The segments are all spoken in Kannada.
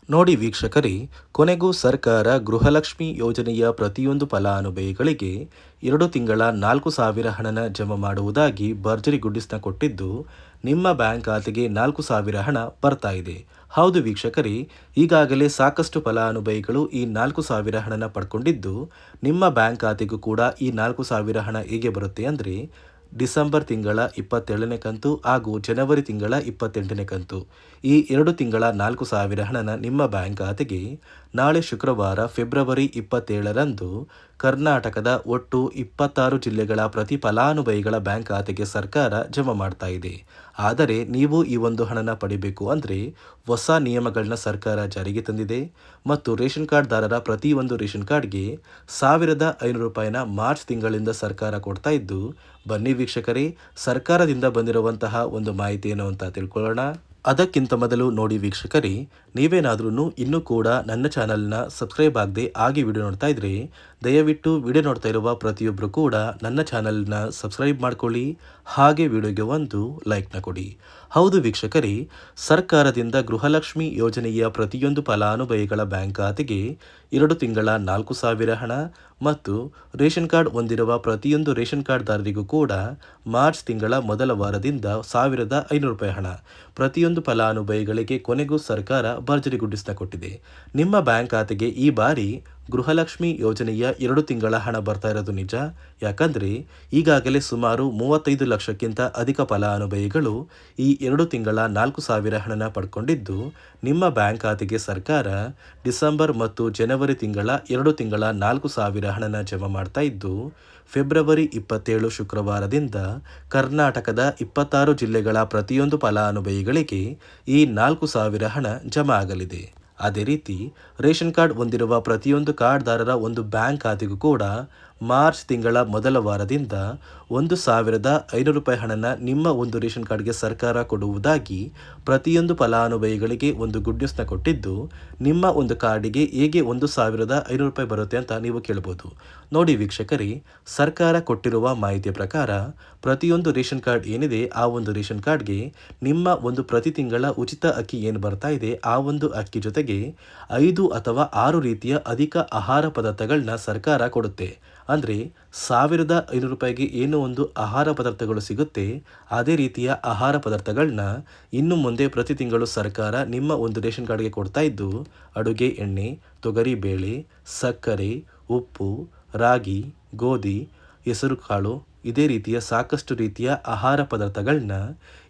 ನೋಡಿ ವೀಕ್ಷಕರೇ, ಕೊನೆಗೂ ಸರ್ಕಾರ ಗೃಹಲಕ್ಷ್ಮಿ ಯೋಜನೆಯ ಪ್ರತಿಯೊಂದು ಫಲಾನುಭವಿಗಳಿಗೆ 2 ತಿಂಗಳ 4,000 ಹಣನ ಜಮಾ ಮಾಡುವುದಾಗಿ ಭರ್ಜರಿ ಗುಡ್ಡಿಸ್ನ ಕೊಟ್ಟಿದ್ದು, ನಿಮ್ಮ ಬ್ಯಾಂಕ್ ಖಾತೆಗೆ 4,000 ಹಣ ಬರ್ತಾ ಇದೆ. ಹೌದು ವೀಕ್ಷಕರೇ, ಈಗಾಗಲೇ ಸಾಕಷ್ಟು ಫಲಾನುಭವಿಗಳು ಈ 4,000 ಹಣನ ಪಡ್ಕೊಂಡಿದ್ದು, ನಿಮ್ಮ ಬ್ಯಾಂಕ್ ಖಾತೆಗೂ ಕೂಡ ಈ 4,000 ಹಣ ಹೇಗೆ ಬರುತ್ತೆ ಅಂದರೆ, ಡಿಸೆಂಬರ್ ತಿಂಗಳ 27ನೇ ಕಂತು ಹಾಗೂ ಜನವರಿ ತಿಂಗಳ 28ನೇ ಕಂತು ಈ 2 ತಿಂಗಳ 4,000 ಹಣನ ನಿಮ್ಮ ಬ್ಯಾಂಕ್ ಖಾತೆಗೆ ನಾಳೆ ಶುಕ್ರವಾರ ಫೆಬ್ರವರಿ 27ರಂದು ಕರ್ನಾಟಕದ ಒಟ್ಟು 26 ಜಿಲ್ಲೆಗಳ ಪ್ರತಿ ಫಲಾನುಭವಿಗಳ ಬ್ಯಾಂಕ್ ಖಾತೆಗೆ ಸರ್ಕಾರ ಜಮಾ ಮಾಡ್ತಾ ಇದೆ. ಆದರೆ ನೀವು ಈ ಒಂದು ಹಣನ ಪಡಿಬೇಕು ಅಂದರೆ ಹೊಸ ನಿಯಮಗಳನ್ನ ಸರ್ಕಾರ ಜಾರಿಗೆ ತಂದಿದೆ ಮತ್ತು ರೇಷನ್ ಕಾರ್ಡ್ದಾರರ ಪ್ರತಿಯೊಂದು ರೇಷನ್ ಕಾರ್ಡ್ಗೆ ₹1,500 ಮಾರ್ಚ್ ತಿಂಗಳಿಂದ ಸರ್ಕಾರ ಕೊಡ್ತಾ ಇದ್ದು, ಬನ್ನಿ ವೀಕ್ಷಕರೇ, ಸರ್ಕಾರದಿಂದ ಬಂದಿರುವಂತಹ ಒಂದು ಮಾಹಿತಿ ಏನು ಅಂತ ತಿಳ್ಕೊಳ್ಳೋಣ. ಅದಕ್ಕಿಂತ ಮೊದಲು ನೋಡಿ ವೀಕ್ಷಕರೇ, ನೀವೇನಾದ್ರೂ ಇನ್ನೂ ಕೂಡ ನನ್ನ ಚಾನಲ್ನ ಸಬ್ಸ್ಕ್ರೈಬ್ ಆಗದೆ ಹಾಗೆ ವಿಡಿಯೋ ನೋಡ್ತಾ ಇದ್ರೆ ದಯವಿಟ್ಟು ವಿಡಿಯೋ ನೋಡ್ತಾ ಇರುವ ಪ್ರತಿಯೊಬ್ಬರು ಕೂಡ ನನ್ನ ಚಾನಲ್ನ ಸಬ್ಸ್ಕ್ರೈಬ್ ಮಾಡ್ಕೊಳ್ಳಿ, ಹಾಗೆ ವಿಡಿಯೋಗೆ ಒಂದು ಲೈಕ್ನ ಕೊಡಿ. ಹೌದು ವೀಕ್ಷಕರೇ, ಸರ್ಕಾರದಿಂದ ಗೃಹಲಕ್ಷ್ಮಿ ಯೋಜನೆಯ ಪ್ರತಿಯೊಂದು ಫಲಾನುಭವಿಗಳ ಬ್ಯಾಂಕ್ ಖಾತೆಗೆ 2 ತಿಂಗಳ 4,000 ಹಣ ಮತ್ತು ರೇಷನ್ ಕಾರ್ಡ್ ಹೊಂದಿರುವ ಪ್ರತಿಯೊಂದು ರೇಷನ್ ಕಾರ್ಡ್ದಾರರಿಗೂ ಕೂಡ ಮಾರ್ಚ್ ತಿಂಗಳ ಮೊದಲ ವಾರದಿಂದ ₹1,500 ಹಣ ಪ್ರತಿಯೊಂದು ಫಲಾನುಭವಿಗಳಿಗೆ ಕೊನೆಗೂ ಸರ್ಕಾರ ಭರ್ಜರಿ ಗುಡ್ಡಿಸ್ನ ಕೊಟ್ಟಿದೆ. ನಿಮ್ಮ ಬ್ಯಾಂಕ್ ಖಾತೆಗೆ ಈ ಬಾರಿ ಗೃಹಲಕ್ಷ್ಮಿ ಯೋಜನೆಯ 2 ತಿಂಗಳ ಹಣ ಬರ್ತಾ ಇರೋದು ನಿಜ. ಯಾಕಂದರೆ ಈಗಾಗಲೇ ಸುಮಾರು 35 ಲಕ್ಷಕ್ಕಿಂತ ಅಧಿಕ ಫಲಾನುಭವಿಗಳು ಈ 2 ತಿಂಗಳ 4,000 ಹಣನ ಪಡ್ಕೊಂಡಿದ್ದು, ನಿಮ್ಮ ಬ್ಯಾಂಕ್ ಖಾತೆಗೆ ಸರ್ಕಾರ ಡಿಸೆಂಬರ್ ಮತ್ತು ಜನವರಿ ತಿಂಗಳ 2 ತಿಂಗಳ 4,000 ಹಣನ ಜಮಾ ಮಾಡ್ತಾ ಇದ್ದು, ಫೆಬ್ರವರಿ 27 ಶುಕ್ರವಾರದಿಂದ ಕರ್ನಾಟಕದ 26 ಜಿಲ್ಲೆಗಳ ಪ್ರತಿಯೊಂದು ಫಲಾನುಭವಿಗಳಿಗೆ ಈ 4,000 ಹಣ ಜಮಾ ಆಗಲಿದೆ. ಅದೇ ರೀತಿ ರೇಷನ್ ಕಾರ್ಡ್ ಹೊಂದಿರುವ ಪ್ರತಿಯೊಂದು ಕಾರ್ಡ್ದಾರರ ಒಂದು ಬ್ಯಾಂಕ್ ಖಾತೆಗೂ ಕೂಡ ಮಾರ್ಚ್ ತಿಂಗಳ ಮೊದಲ ವಾರದಿಂದ ₹1,500 ಹಣನ ನಿಮ್ಮ ಒಂದು ರೇಷನ್ ಕಾರ್ಡ್ಗೆ ಸರ್ಕಾರ ಕೊಡುವುದಾಗಿ ಪ್ರತಿಯೊಂದು ಫಲಾನುಭವಿಗಳಿಗೆ ಒಂದು ಗುಡ್ ನ್ಯೂಸ್ನ ಕೊಟ್ಟಿದ್ದು, ನಿಮ್ಮ ಒಂದು ಕಾರ್ಡಿಗೆ ಹೇಗೆ ₹1,500 ಬರುತ್ತೆ ಅಂತ ನೀವು ಕೇಳ್ಬೋದು. ನೋಡಿ ವೀಕ್ಷಕರೇ, ಸರ್ಕಾರ ಕೊಟ್ಟಿರುವ ಮಾಹಿತಿಯ ಪ್ರಕಾರ ಪ್ರತಿಯೊಂದು ರೇಷನ್ ಕಾರ್ಡ್ ಏನಿದೆ ಆ ಒಂದು ರೇಷನ್ ಕಾರ್ಡ್ಗೆ ನಿಮ್ಮ ಒಂದು ಪ್ರತಿ ತಿಂಗಳ ಉಚಿತ ಅಕ್ಕಿ ಏನು ಬರ್ತಾ ಇದೆ ಆ ಒಂದು ಅಕ್ಕಿ ಜೊತೆಗೆ 5 ಅಥವಾ 6 ರೀತಿಯ ಅಧಿಕ ಆಹಾರ ಪದಾರ್ಥಗಳನ್ನ ಸರ್ಕಾರ ಕೊಡುತ್ತೆ. ಅಂದರೆ ₹1,500ಗೆ ಏನು ಒಂದು ಆಹಾರ ಪದಾರ್ಥಗಳು ಸಿಗುತ್ತೆ, ಅದೇ ರೀತಿಯ ಆಹಾರ ಪದಾರ್ಥಗಳನ್ನ ಇನ್ನು ಮುಂದೆ ಪ್ರತಿ ತಿಂಗಳು ಸರ್ಕಾರ ನಿಮ್ಮ ಒಂದು ರೇಷನ್ ಕಾರ್ಡ್ಗೆ ಕೊಡ್ತಾ ಇದ್ದು, ಅಡುಗೆ ಎಣ್ಣೆ, ತೊಗರಿ ಬೇಳೆ, ಸಕ್ಕರೆ, ಉಪ್ಪು, ರಾಗಿ, ಗೋಧಿ, ಹೆಸರು ಕಾಳು ಇದೇ ರೀತಿಯ ಸಾಕಷ್ಟು ರೀತಿಯ ಆಹಾರ ಪದಾರ್ಥಗಳನ್ನ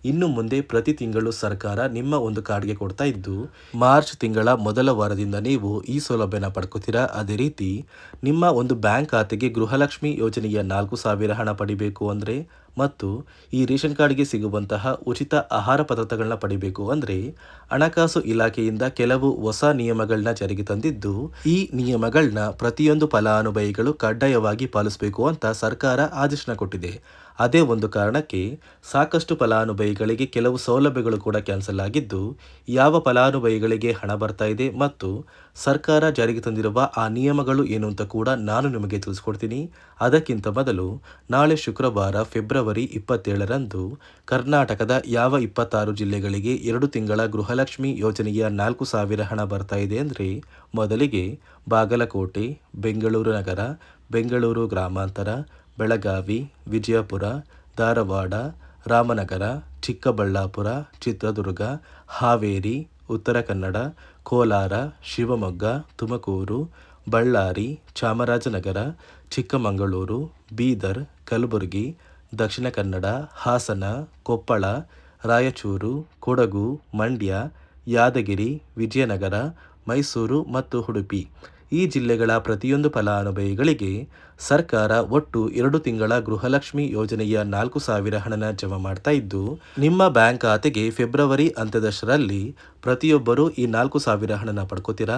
ಇನ್ನು ಮುಂದೆ ಪ್ರತಿ ತಿಂಗಳು ಸರ್ಕಾರ ನಿಮ್ಮ ಒಂದು ಕಾರ್ಡ್ಗೆ ಕೊಡ್ತಾ ಇದ್ದು, ಮಾರ್ಚ್ ತಿಂಗಳ ಮೊದಲ ವಾರದಿಂದ ನೀವು ಈ ಸೌಲಭ್ಯನ ಪಡ್ಕೋತೀರಾ. ಅದೇ ರೀತಿ ನಿಮ್ಮ ಒಂದು ಬ್ಯಾಂಕ್ ಖಾತೆಗೆ ಗೃಹಲಕ್ಷ್ಮಿ ಯೋಜನೆಯ 4,000 ಹಣ ಪಡಿಬೇಕು ಅಂದರೆ ಮತ್ತು ಈ ರೇಷನ್ ಕಾರ್ಡ್ಗೆ ಸಿಗುವಂತಹ ಉಚಿತ ಆಹಾರ ಪದಾರ್ಥಗಳನ್ನ ಪಡಿಬೇಕು ಅಂದರೆ ಹಣಕಾಸು ಇಲಾಖೆಯಿಂದ ಕೆಲವು ಹೊಸ ನಿಯಮಗಳನ್ನ ಜಾರಿಗೆ ತಂದಿದ್ದು, ಈ ನಿಯಮಗಳನ್ನ ಪ್ರತಿಯೊಂದು ಫಲಾನುಭವಿಗಳು ಕಡ್ಡಾಯವಾಗಿ ಪಾಲಿಸಬೇಕು ಅಂತ ಸರ್ಕಾರ ಆದೇಶನ ಕೊಟ್ಟಿದೆ. ಅದೇ ಒಂದು ಕಾರಣಕ್ಕೆ ಸಾಕಷ್ಟು ಫಲಾನುಭವಿಗಳಿಗೆ ಕೆಲವು ಸೌಲಭ್ಯಗಳು ಕೂಡ ಕ್ಯಾನ್ಸಲ್ ಆಗಿದ್ದು, ಯಾವ ಫಲಾನುಭವಿಗಳಿಗೆ ಹಣ ಬರ್ತಾ ಇದೆ ಮತ್ತು ಸರ್ಕಾರ ಜಾರಿಗೆ ತಂದಿರುವ ಆ ನಿಯಮಗಳು ಏನು ಅಂತ ಕೂಡ ನಾನು ನಿಮಗೆ ತಿಳಿಸ್ಕೊಡ್ತೀನಿ. ಅದಕ್ಕಿಂತ ಮೊದಲು ನಾಳೆ ಶುಕ್ರವಾರ ಫೆಬ್ರವರಿ 27ರಂದು ಕರ್ನಾಟಕದ ಯಾವ 26 ಜಿಲ್ಲೆಗಳಿಗೆ 2 ತಿಂಗಳ ಗೃಹಲಕ್ಷ್ಮಿ ಯೋಜನೆಯ 4,000 ಹಣ ಬರ್ತಾ ಇದೆ ಅಂದರೆ, ಮೊದಲಿಗೆ ಬಾಗಲಕೋಟೆ, ಬೆಂಗಳೂರು ನಗರ, ಬೆಂಗಳೂರು ಗ್ರಾಮಾಂತರ, ಬೆಳಗಾವಿ, ವಿಜಯಪುರ, ಧಾರವಾಡ, ರಾಮನಗರ, ಚಿಕ್ಕಬಳ್ಳಾಪುರ, ಚಿತ್ರದುರ್ಗ, ಹಾವೇರಿ, ಉತ್ತರ ಕನ್ನಡ, ಕೋಲಾರ, ಶಿವಮೊಗ್ಗ, ತುಮಕೂರು, ಬಳ್ಳಾರಿ, ಚಾಮರಾಜನಗರ, ಚಿಕ್ಕಮಗಳೂರು, ಬೀದರ್, ಕಲಬುರಗಿ, ದಕ್ಷಿಣ ಕನ್ನಡ, ಹಾಸನ, ಕೊಪ್ಪಳ, ರಾಯಚೂರು, ಕೊಡಗು, ಮಂಡ್ಯ, ಯಾದಗಿರಿ, ವಿಜಯನಗರ, ಮೈಸೂರು ಮತ್ತು ಉಡುಪಿ ಈ ಜಿಲ್ಲೆಗಳ ಪ್ರತಿಯೊಂದು ಫಲಾನುಭವಿಗಳಿಗೆ ಸರ್ಕಾರ ಒಟ್ಟು 2 ತಿಂಗಳ ಗೃಹಲಕ್ಷ್ಮಿ ಯೋಜನೆಯ 4,000 ಹಣನ ಜಮಾ ಮಾಡ್ತಾ ಇದ್ದು, ನಿಮ್ಮ ಬ್ಯಾಂಕ್ ಖಾತೆಗೆ ಫೆಬ್ರವರಿ ಅಂತ್ಯದಷ್ಟರಲ್ಲಿ ಪ್ರತಿಯೊಬ್ಬರು ಈ 4,000 ಹಣನ ಪಡ್ಕೋತೀರಾ.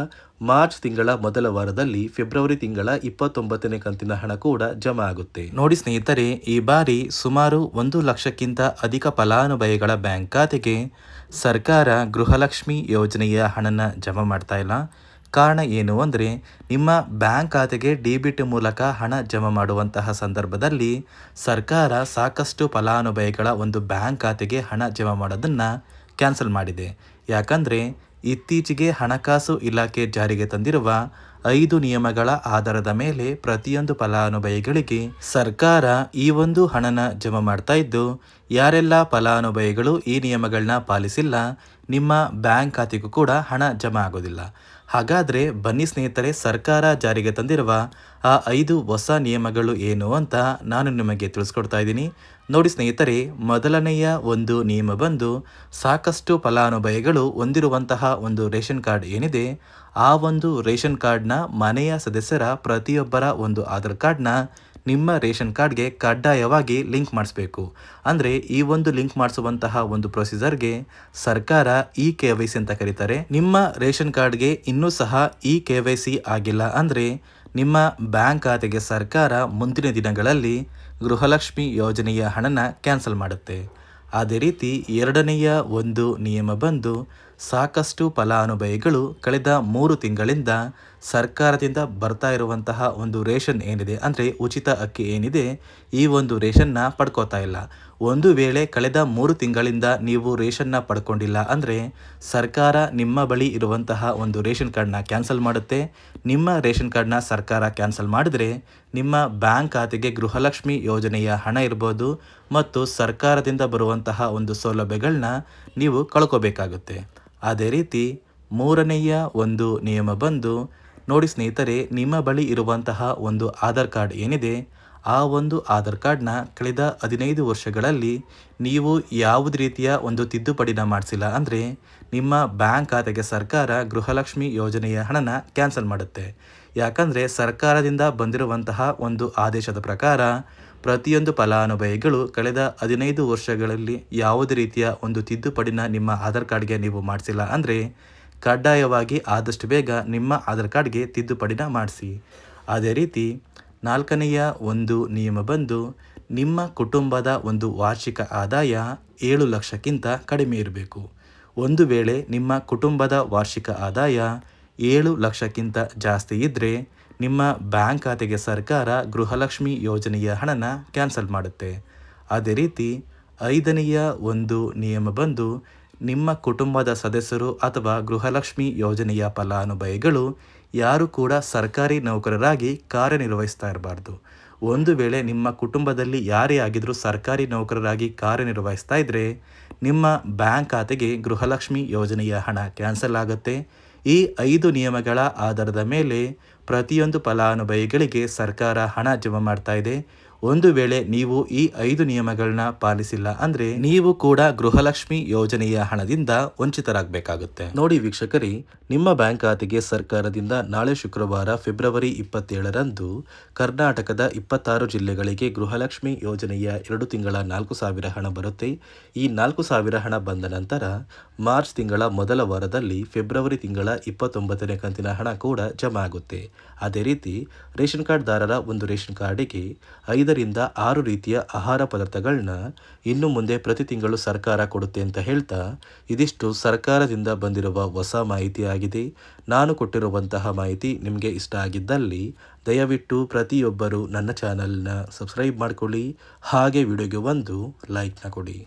ಮಾರ್ಚ್ ತಿಂಗಳ ಮೊದಲ ವಾರದಲ್ಲಿ ಫೆಬ್ರವರಿ ತಿಂಗಳ 29ನೇ ಕಂತಿನ ಹಣ ಕೂಡ ಜಮಾ ಆಗುತ್ತೆ. ನೋಡಿ ಸ್ನೇಹಿತರೆ, ಈ ಬಾರಿ ಸುಮಾರು 1 ಲಕ್ಷಕ್ಕಿಂತ ಅಧಿಕ ಫಲಾನುಭವಿಗಳ ಬ್ಯಾಂಕ್ ಖಾತೆಗೆ ಸರ್ಕಾರ ಗೃಹಲಕ್ಷ್ಮಿ ಯೋಜನೆಯ ಹಣನ ಜಮಾ ಮಾಡ್ತಾ ಇಲ್ಲ. ಕಾರಣ ಏನು ಅಂದರೆ, ನಿಮ್ಮ ಬ್ಯಾಂಕ್ ಖಾತೆಗೆ ಡೆಬಿಟ್ ಮೂಲಕ ಹಣ ಜಮಾ ಮಾಡುವಂತಹ ಸಂದರ್ಭದಲ್ಲಿ ಸರ್ಕಾರ ಸಾಕಷ್ಟು ಫಲಾನುಭವಿಗಳ ಒಂದು ಬ್ಯಾಂಕ್ ಖಾತೆಗೆ ಹಣ ಜಮಾ ಮಾಡೋದನ್ನು ಕ್ಯಾನ್ಸಲ್ ಮಾಡಿದೆ. ಯಾಕಂದರೆ ಇತ್ತೀಚೆಗೆ ಹಣಕಾಸು ಇಲಾಖೆ ಜಾರಿಗೆ ತಂದಿರುವ 5 ನಿಯಮಗಳ ಆಧಾರದ ಮೇಲೆ ಪ್ರತಿಯೊಂದು ಫಲಾನುಭವಿಗಳಿಗೆ ಸರ್ಕಾರ ಈ ಒಂದು ಹಣನ ಜಮಾ ಮಾಡ್ತಾ ಇದ್ದು, ಯಾರೆಲ್ಲ ಫಲಾನುಭವಿಗಳು ಈ ನಿಯಮಗಳನ್ನ ಪಾಲಿಸಿಲ್ಲ, ನಿಮ್ಮ ಬ್ಯಾಂಕ್ ಖಾತೆಗೂ ಕೂಡ ಹಣ ಜಮಾ ಆಗೋದಿಲ್ಲ. ಹಾಗಾದರೆ ಬನ್ನಿ ಸ್ನೇಹಿತರೆ, ಸರ್ಕಾರ ಜಾರಿಗೆ ತಂದಿರುವ ಆ 5 ಹೊಸ ನಿಯಮಗಳು ಏನು ಅಂತ ನಾನು ನಿಮಗೆ ತಿಳಿಸ್ಕೊಡ್ತಾ ಇದ್ದೀನಿ. ನೋಡಿ ಸ್ನೇಹಿತರೆ, ಮೊದಲನೆಯ ಒಂದು ನಿಯಮ ಬಂದು, ಸಾಕಷ್ಟು ಫಲಾನುಭವಿಗಳು ಹೊಂದಿರುವಂತಹ ಒಂದು ರೇಷನ್ ಕಾರ್ಡ್ ಏನಿದೆ, ಆ ಒಂದು ರೇಷನ್ ಕಾರ್ಡ್ನ ಮನೆಯ ಸದಸ್ಯರ ಪ್ರತಿಯೊಬ್ಬರ ಒಂದು ಆಧಾರ್ ಕಾರ್ಡ್ನ ನಿಮ್ಮ ರೇಷನ್ ಕಾರ್ಡ್ಗೆ ಕಡ್ಡಾಯವಾಗಿ ಲಿಂಕ್ ಮಾಡಿಸ್ಬೇಕು. ಅಂದರೆ ಈ ಒಂದು ಲಿಂಕ್ ಮಾಡಿಸುವಂತಹ ಒಂದು ಪ್ರೊಸೀಜರ್ಗೆ ಸರ್ಕಾರ KYC ಅಂತ ಕರೀತಾರೆ. ನಿಮ್ಮ ರೇಷನ್ ಕಾರ್ಡ್ಗೆ ಇನ್ನೂ ಸಹ KYC ಆಗಿಲ್ಲ ಅಂದರೆ ನಿಮ್ಮ ಬ್ಯಾಂಕ್ ಖಾತೆಗೆ ಸರ್ಕಾರ ಮುಂದಿನ ದಿನಗಳಲ್ಲಿ ಗೃಹಲಕ್ಷ್ಮಿ ಯೋಜನೆಯ ಹಣನ ಕ್ಯಾನ್ಸಲ್ ಮಾಡುತ್ತೆ. ಅದೇ ರೀತಿ ಎರಡನೆಯ ಒಂದು ನಿಯಮ ಬಂದು, ಸಾಕಷ್ಟು ಫಲಾನುಭವಿಗಳು ಕಳೆದ 3 ತಿಂಗಳಿಂದ ಸರ್ಕಾರದಿಂದ ಬರ್ತಾ ಇರುವಂತಹ ಒಂದು ರೇಷನ್ ಏನಿದೆ, ಅಂದರೆ ಉಚಿತ ಅಕ್ಕಿ ಏನಿದೆ, ಈ ಒಂದು ರೇಷನ್ನ ಪಡ್ಕೋತಾ ಇಲ್ಲ. ಒಂದು ವೇಳೆ ಕಳೆದ 3 ತಿಂಗಳಿಂದ ನೀವು ರೇಷನ್ನ ಪಡ್ಕೊಂಡಿಲ್ಲ ಅಂದರೆ ಸರ್ಕಾರ ನಿಮ್ಮ ಬಳಿ ಇರುವಂತಹ ಒಂದು ರೇಷನ್ ಕಾರ್ಡ್ನ ಕ್ಯಾನ್ಸಲ್ ಮಾಡುತ್ತೆ. ನಿಮ್ಮ ರೇಷನ್ ಕಾರ್ಡ್ನ ಸರ್ಕಾರ ಕ್ಯಾನ್ಸಲ್ ಮಾಡಿದ್ರೆ ನಿಮ್ಮ ಬ್ಯಾಂಕ್ ಖಾತೆಗೆ ಗೃಹಲಕ್ಷ್ಮಿ ಯೋಜನೆಯ ಹಣ ಇರ್ಬೋದು ಮತ್ತು ಸರ್ಕಾರದಿಂದ ಬರುವಂತಹ ಒಂದು ಸೌಲಭ್ಯಗಳನ್ನ ನೀವು ಕಳ್ಕೋಬೇಕಾಗುತ್ತೆ. ಅದೇ ರೀತಿ ಮೂರನೆಯ ಒಂದು ನಿಯಮ ಬಂದು, ನೋಡಿ ಸ್ನೇಹಿತರೆ, ನಿಮ್ಮ ಬಳಿ ಇರುವಂತಹ ಒಂದು ಆಧಾರ್ ಕಾರ್ಡ್ ಏನಿದೆ, ಆ ಒಂದು ಆಧಾರ್ ಕಾರ್ಡ್ನ ಕಳೆದ 15 ವರ್ಷಗಳಲ್ಲಿ ನೀವು ಯಾವುದೇ ರೀತಿಯ ಒಂದು ತಿದ್ದುಪಡಿನ ಮಾಡಿಸಿಲ್ಲ ಅಂದರೆ ನಿಮ್ಮ ಬ್ಯಾಂಕ್ ಖಾತೆಗೆ ಸರ್ಕಾರ ಗೃಹಲಕ್ಷ್ಮಿ ಯೋಜನೆಯ ಹಣನ ಕ್ಯಾನ್ಸಲ್ ಮಾಡುತ್ತೆ. ಯಾಕಂದರೆ ಸರ್ಕಾರದಿಂದ ಬಂದಿರುವಂತಹ ಒಂದು ಆದೇಶದ ಪ್ರಕಾರ ಪ್ರತಿಯೊಂದು ಫಲಾನುಭವಿಗಳು ಕಳೆದ 15 ವರ್ಷಗಳಲ್ಲಿ ಯಾವುದೇ ರೀತಿಯ ಒಂದು ತಿದ್ದುಪಡಿನ ನಿಮ್ಮ ಆಧಾರ್ ಕಾರ್ಡ್ಗೆ ನೀವು ಮಾಡಿಸಿಲ್ಲ ಅಂದರೆ ಕಡ್ಡಾಯವಾಗಿ ಆದಷ್ಟು ಬೇಗ ನಿಮ್ಮ ಆಧಾರ್ ಕಾರ್ಡ್ಗೆ ತಿದ್ದುಪಡಿನ ಮಾಡಿಸಿ. ಅದೇ ರೀತಿ ನಾಲ್ಕನೆಯ ಒಂದು ನಿಯಮ ಬಂದು, ನಿಮ್ಮ ಕುಟುಂಬದ ಒಂದು ವಾರ್ಷಿಕ ಆದಾಯ 7 ಲಕ್ಷಕ್ಕಿಂತ ಕಡಿಮೆ ಇರಬೇಕು. ಒಂದು ವೇಳೆ ನಿಮ್ಮ ಕುಟುಂಬದ ವಾರ್ಷಿಕ ಆದಾಯ 7 ಲಕ್ಷಕ್ಕಿಂತ ಜಾಸ್ತಿ ಇದ್ದರೆ ನಿಮ್ಮ ಬ್ಯಾಂಕ್ ಖಾತೆಗೆ ಸರ್ಕಾರ ಗೃಹಲಕ್ಷ್ಮಿ ಯೋಜನೆಯ ಹಣನ ಕ್ಯಾನ್ಸಲ್ ಮಾಡುತ್ತೆ. ಅದೇ ರೀತಿ ಐದನೆಯ ಒಂದು ನಿಯಮ ಬಂದು, ನಿಮ್ಮ ಕುಟುಂಬದ ಸದಸ್ಯರು ಅಥವಾ ಗೃಹಲಕ್ಷ್ಮಿ ಯೋಜನೆಯ ಫಲಾನುಭವಿಗಳು ಯಾರು ಕೂಡ ಸರ್ಕಾರಿ ನೌಕರರಾಗಿ ಕಾರ್ಯನಿರ್ವಹಿಸ್ತಾ ಇರಬಾರ್ದು. ಒಂದು ವೇಳೆ ನಿಮ್ಮ ಕುಟುಂಬದಲ್ಲಿ ಯಾರೇ ಆಗಿದ್ರೂ ಸರ್ಕಾರಿ ನೌಕರರಾಗಿ ಕಾರ್ಯನಿರ್ವಹಿಸ್ತಾ ಇದ್ದರೆ ನಿಮ್ಮ ಬ್ಯಾಂಕ್ ಖಾತೆಗೆ ಗೃಹಲಕ್ಷ್ಮಿ ಯೋಜನೆಯ ಹಣ ಕ್ಯಾನ್ಸಲ್ ಆಗುತ್ತೆ. ಈ 5 ನಿಯಮಗಳ ಆಧಾರದ ಮೇಲೆ ಪ್ರತಿಯೊಂದು ಫಲಾನುಭವಿಗಳಿಗೆ ಸರ್ಕಾರ ಹಣ ಜಮಾ ಮಾಡ್ತಾ ಇದೆ. ಒಂದು ವೇಳೆ ನೀವು ಈ 5 ನಿಯಮಗಳನ್ನ ಪಾಲಿಸಿಲ್ಲ ಅಂದರೆ ನೀವು ಕೂಡ ಗೃಹಲಕ್ಷ್ಮಿ ಯೋಜನೆಯ ಹಣದಿಂದ ವಂಚಿತರಾಗಬೇಕಾಗುತ್ತೆ. ನೋಡಿ ವೀಕ್ಷಕರೇ, ನಿಮ್ಮ ಬ್ಯಾಂಕ್ ಖಾತೆಗೆ ಸರ್ಕಾರದಿಂದ ನಾಳೆ ಶುಕ್ರವಾರ ಫೆಬ್ರವರಿ 27ರಂದು ಕರ್ನಾಟಕದ 26 ಜಿಲ್ಲೆಗಳಿಗೆ ಗೃಹಲಕ್ಷ್ಮಿ ಯೋಜನೆಯ 2 ತಿಂಗಳ 4,000 ಹಣ ಬರುತ್ತೆ. ಈ 4,000 ಹಣ ಬಂದ ನಂತರ ಮಾರ್ಚ್ ತಿಂಗಳ ಮೊದಲ ವಾರದಲ್ಲಿ ಫೆಬ್ರವರಿ ತಿಂಗಳ 29ನೇ ಕಂತಿನ ಹಣ ಕೂಡ ಜಮಾ ಆಗುತ್ತೆ. ಅದೇ ರೀತಿ ರೇಷನ್ ಕಾರ್ಡ್ ದಾರರ ಒಂದು ರೇಷನ್ ಕಾರ್ಡಿಗೆ 5ರಿಂದ 6 ರೀತಿಯ ಆಹಾರ ಪದಾರ್ಥಗಳನ್ನ ಇನ್ನು ಮುಂದೆ ಪ್ರತಿ ತಿಂಗಳು ಸರ್ಕಾರ ಕೊಡುತ್ತೆ ಅಂತ ಹೇಳ್ತಾ, ಇದಿಷ್ಟು ಸರ್ಕಾರದಿಂದ ಬಂದಿರುವ ಹೊಸ ಮಾಹಿತಿ ಆಗಿದೆ. ನಾನು ಕೊಟ್ಟಿರುವಂತಹ ಮಾಹಿತಿ ನಿಮಗೆ ಇಷ್ಟ ಆಗಿದ್ದಲ್ಲಿ ದಯವಿಟ್ಟು ಪ್ರತಿಯೊಬ್ಬರು ನನ್ನ ಚಾನಲ್ನ ಸಬ್ಸ್ಕ್ರೈಬ್ ಮಾಡಿಕೊಳ್ಳಿ, ಹಾಗೆ ವಿಡಿಯೋಗೆ ಒಂದು ಲೈಕ್ನ ಕೊಡಿ.